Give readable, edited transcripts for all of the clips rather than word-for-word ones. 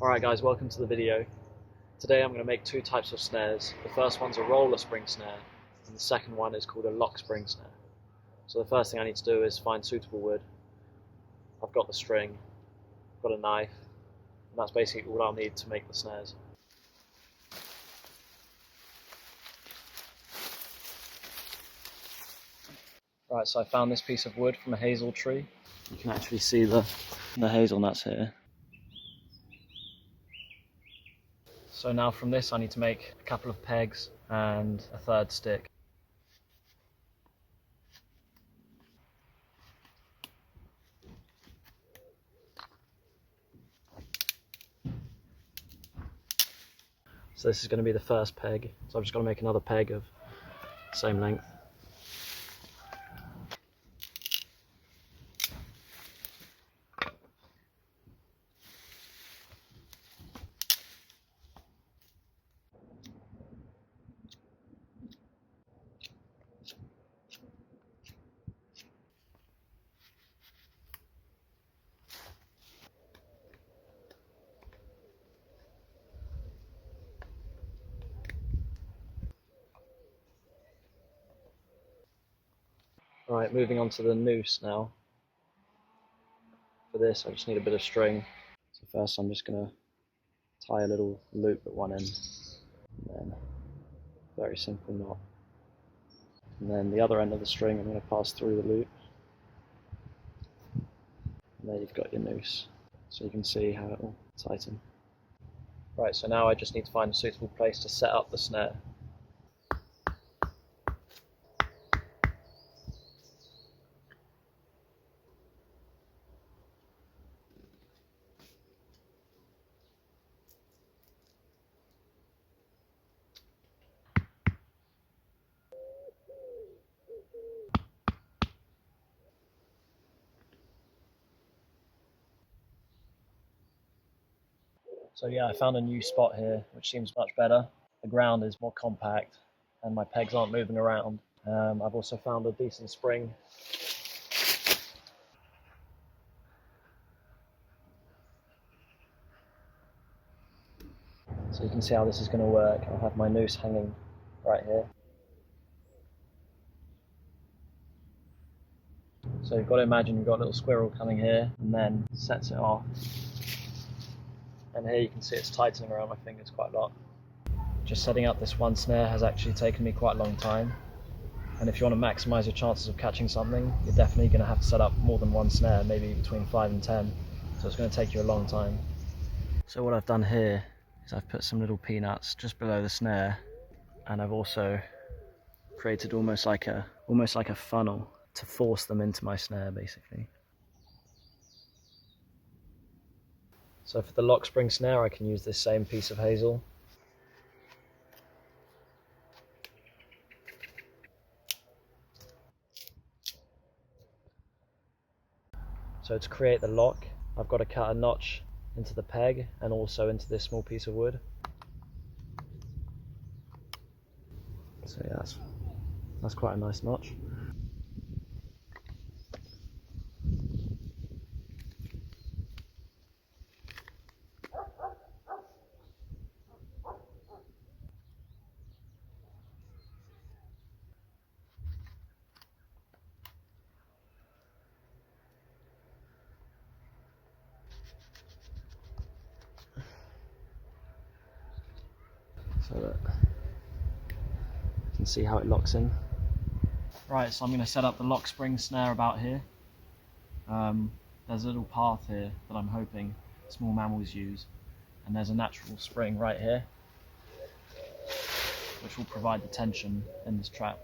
Alright guys, welcome to the video. Today I'm going to make two types of snares. The first one's a roller spring snare, and the second one is called a lock spring snare. So the first thing I need to do is find suitable wood. I've got the string, I've got a knife, and that's basically all I'll need to make the snares. Right, so I found this piece of wood from a hazel tree. You can actually see the hazelnuts here. So now from this I need to make a couple of pegs and a third stick. So this is going to be the first peg, so I've just got to make another peg of the same length. Right, moving on to the noose now. For this I just need a bit of string. So first I'm just going to tie a little loop at one end, and then a very simple knot. And then the other end of the string I'm going to pass through the loop. And there you've got your noose. So you can see how it will tighten. Right, so now I just need to find a suitable place to set up the snare. So yeah, I found a new spot here, which seems much better. The ground is more compact and my pegs aren't moving around. I've also found a decent spring. So you can see how this is going to work. I'll have my noose hanging right here. So you've got to imagine you've got a little squirrel coming here and then sets it off. And here you can see it's tightening around my fingers quite a lot. Just setting up this one snare has actually taken me quite a long time. And if you want to maximise your chances of catching something, you're definitely going to have to set up more than one snare, maybe between 5 and 10. So it's going to take you a long time. So what I've done here is I've put some little peanuts just below the snare, and I've also created almost like a funnel to force them into my snare basically. So for the lock spring snare I can use this same piece of hazel. So to create the lock I've got to cut a notch into the peg and also into this small piece of wood. So yeah, that's quite a nice notch. So that you can see how it locks in. Right, so I'm going to set up the lock spring snare about here. There's a little path here that I'm hoping small mammals use, and there's a natural spring right here which will provide the tension in this trap.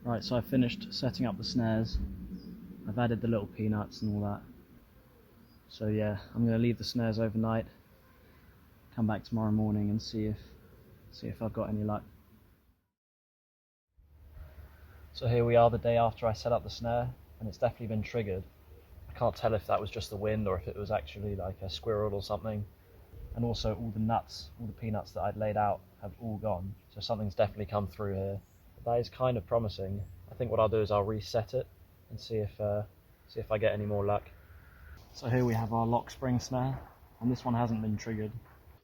Right, so I finished setting up the snares. I've added the little peanuts and all that. So yeah, I'm going to leave the snares overnight, come back tomorrow morning and see if I've got any luck. So here we are the day after I set up the snare, and it's definitely been triggered. I can't tell if that was just the wind or if it was actually like a squirrel or something. And also all the nuts, all the peanuts that I'd laid out have all gone. So something's definitely come through here. But that is kind of promising. I think what I'll do is I'll reset it and see if I get any more luck. So here we have our lock spring snare, and this one hasn't been triggered.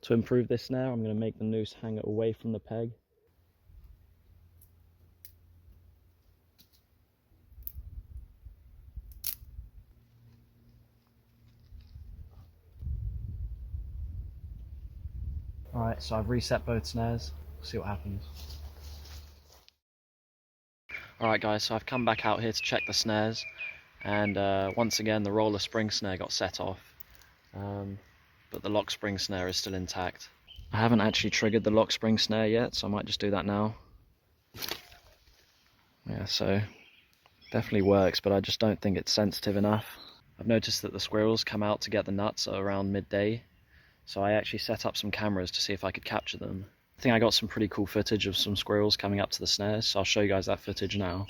To improve this snare, I'm going to make the noose hang away from the peg. Alright, so I've reset both snares. We'll see what happens. Alright guys, so I've come back out here to check the snares, and once again the roller spring snare got set off, but the lock spring snare is still intact. I haven't actually triggered the lock spring snare yet, so I might just do that now. Yeah, so definitely works, but I just don't think it's sensitive enough. I've noticed that the squirrels come out to get the nuts at around midday, so I actually set up some cameras to see if I could capture them. I think I got some pretty cool footage of some squirrels coming up to the snares, so I'll show you guys that footage now.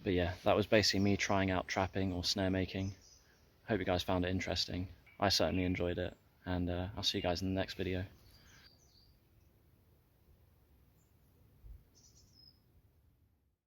But yeah, that was basically me trying out trapping or snare making. Hope you guys found it interesting. I certainly enjoyed it, and I'll see you guys in the next video.